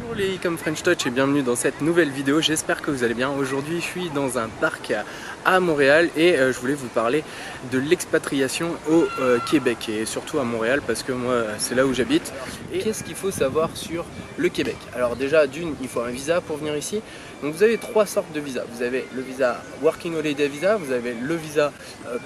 Bonjour les e-com French Touch et bienvenue dans cette nouvelle vidéo, j'espère que vous allez bien. Aujourd'hui je suis dans un parc à Montréal et je voulais vous parler de l'expatriation au Québec et surtout à Montréal parce que moi c'est là où j'habite. Et qu'est-ce qu'il faut savoir sur le Québec? Alors déjà d'une, il faut un visa pour venir ici. Donc vous avez trois sortes de visas. Vous avez le visa Working Holiday Visa, vous avez le visa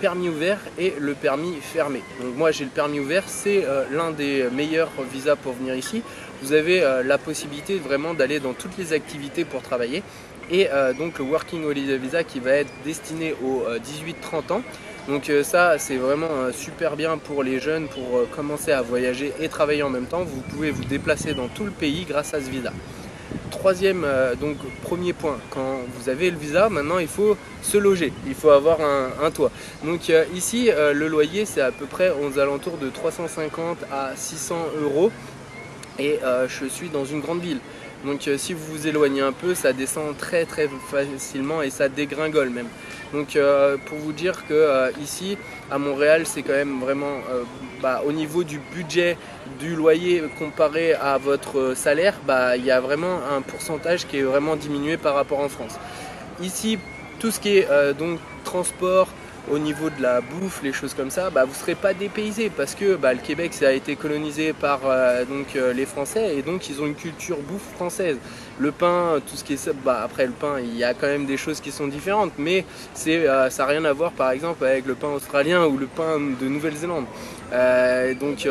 permis ouvert et le permis fermé. Donc moi j'ai le permis ouvert, c'est l'un des meilleurs visas pour venir ici. Vous avez la possibilité vraiment d'aller dans toutes les activités pour travailler. Et donc le Working Holiday Visa qui va être destiné aux 18-30 ans. Donc ça c'est vraiment super bien pour les jeunes pour commencer à voyager et travailler en même temps. Vous pouvez vous déplacer dans tout le pays grâce à ce visa. Troisième, donc premier point, quand vous avez le visa, maintenant il faut se loger, il faut avoir un toit. Donc ici le loyer c'est à peu près aux alentours de 350 à 600 euros et je suis dans une grande ville. Donc si vous vous éloignez un peu, ça descend très facilement et ça dégringole même. Donc pour vous dire que ici à Montréal c'est quand même vraiment au niveau du budget du loyer comparé à votre salaire, il y a vraiment un pourcentage qui est vraiment diminué par rapport en France. Ici tout ce qui est donc transport, au niveau de la bouffe, les choses comme ça, vous ne serez pas dépaysé parce que le Québec ça a été colonisé par les Français et donc ils ont une culture bouffe française. Le pain, tout ce qui est après le pain, il y a quand même des choses qui sont différentes, mais ça n'a rien à voir par exemple avec le pain australien ou le pain de Nouvelle-Zélande. Donc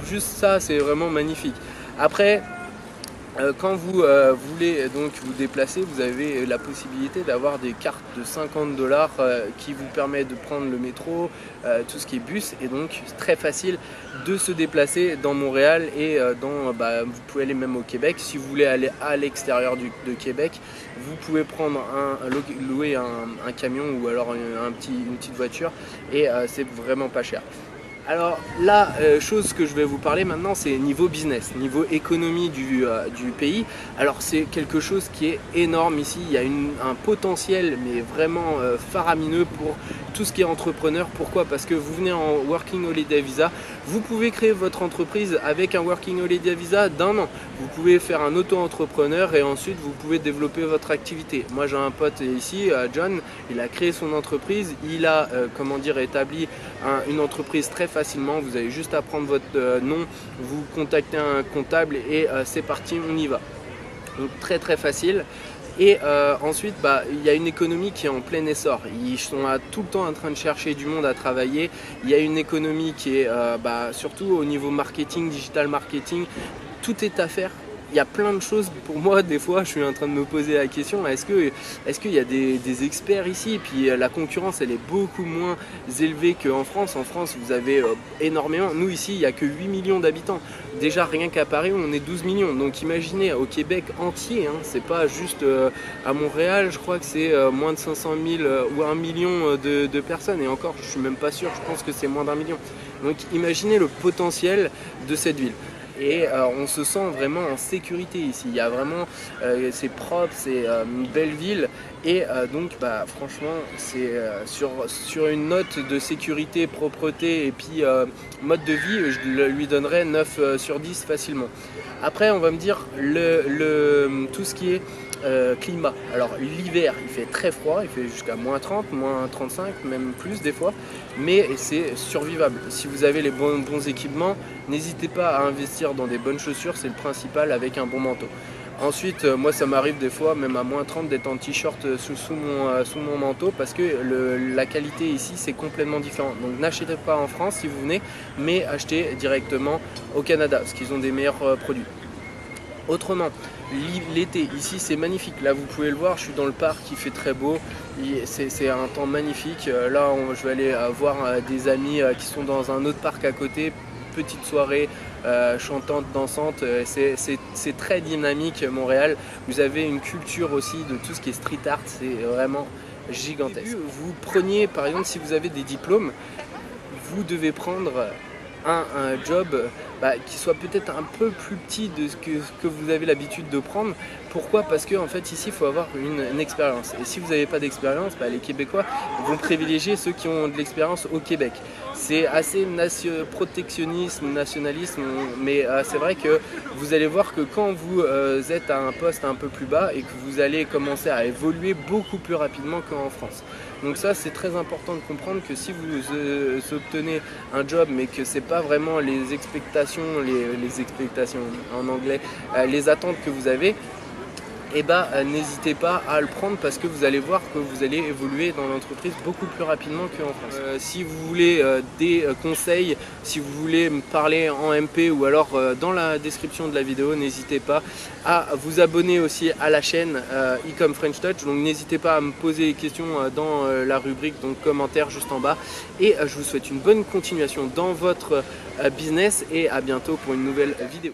juste ça c'est vraiment magnifique. Après quand vous voulez donc vous déplacer, vous avez la possibilité d'avoir des cartes de 50 $ qui vous permettent de prendre le métro, tout ce qui est bus, et donc c'est très facile de se déplacer dans Montréal et vous pouvez aller même au Québec. Si vous voulez aller à l'extérieur de Québec, vous pouvez prendre louer un camion ou alors une petite voiture et c'est vraiment pas cher. Alors la chose que je vais vous parler maintenant c'est niveau business, niveau économie du pays. Alors c'est quelque chose qui est énorme ici, il y a un potentiel mais vraiment faramineux pour tout ce qui est entrepreneur. Pourquoi? Parce que vous venez en Working Holiday Visa, vous pouvez créer votre entreprise avec un Working Holiday Visa d'1 an. Vous pouvez faire un auto-entrepreneur et ensuite vous pouvez développer votre activité. Moi j'ai un pote ici, John, il a créé son entreprise, il a établi une entreprise très facilement. Vous avez juste à prendre votre nom, vous contactez un comptable et c'est parti, on y va. Donc très facile. Et ensuite il y a une économie qui est en plein essor, ils sont tout le temps en train de chercher du monde à travailler. Il y a une économie qui est surtout au niveau marketing, digital marketing, tout est à faire. Il y a plein de choses, pour moi des fois je suis en train de me poser la question, est-ce qu'il y a des experts ici? Et puis la concurrence elle est beaucoup moins élevée qu'en France. En France vous avez énormément, nous ici il n'y a que 8 millions d'habitants, déjà rien qu'à Paris on est 12 millions, donc imaginez au Québec entier, c'est pas juste à Montréal, je crois que c'est moins de 500 000 ou 1 million de personnes, et encore je suis même pas sûr, je pense que c'est moins d'1 million. Donc imaginez le potentiel de cette ville. Et on se sent vraiment en sécurité ici, il y a vraiment, c'est propre, c'est une belle ville et donc franchement c'est sur une note de sécurité, propreté et puis mode de vie, je lui donnerais 9 sur 10 facilement. Après on va me dire tout ce qui est climat. Alors l'hiver il fait très froid, il fait jusqu'à moins 30, moins 35, même plus des fois, mais c'est survivable. Si vous avez les bons équipements, n'hésitez pas à investir dans des bonnes chaussures, c'est le principal, avec un bon manteau. Ensuite moi ça m'arrive des fois même à moins 30 d'être en t-shirt sous mon manteau parce que la qualité ici c'est complètement différent. Donc n'achetez pas en France si vous venez, mais achetez directement au Canada parce qu'ils ont des meilleurs produits. Autrement, l'été ici c'est magnifique, là vous pouvez le voir, je suis dans le parc, il fait très beau, c'est un temps magnifique. Là je vais aller voir des amis qui sont dans un autre parc à côté, petite soirée chantante, dansante, c'est très dynamique Montréal. Vous avez une culture aussi de tout ce qui est street art, c'est vraiment gigantesque. Vous preniez par exemple, si vous avez des diplômes, vous devez prendre un job qui soit peut-être un peu plus petit de ce que vous avez l'habitude de prendre. Pourquoi? Parce que en fait ici il faut avoir une expérience, et si vous n'avez pas d'expérience, les Québécois vont privilégier ceux qui ont de l'expérience au Québec. c'est assez protectionnisme, nationalisme, mais c'est vrai que vous allez voir que quand vous êtes à un poste un peu plus bas et que vous allez commencer à évoluer beaucoup plus rapidement qu'en France. Donc ça, c'est très important de comprendre que si vous obtenez un job mais que c'est pas vraiment les expectations, les expectations en anglais, les attentes que vous avez, et n'hésitez pas à le prendre parce que vous allez voir que vous allez évoluer dans l'entreprise beaucoup plus rapidement qu'en France. Si vous voulez des conseils, si vous voulez me parler en MP ou alors dans la description de la vidéo, n'hésitez pas à vous abonner aussi à la chaîne Ecom French Touch. Donc n'hésitez pas à me poser des questions dans la rubrique donc commentaires juste en bas. Et je vous souhaite une bonne continuation dans votre business et à bientôt pour une nouvelle vidéo.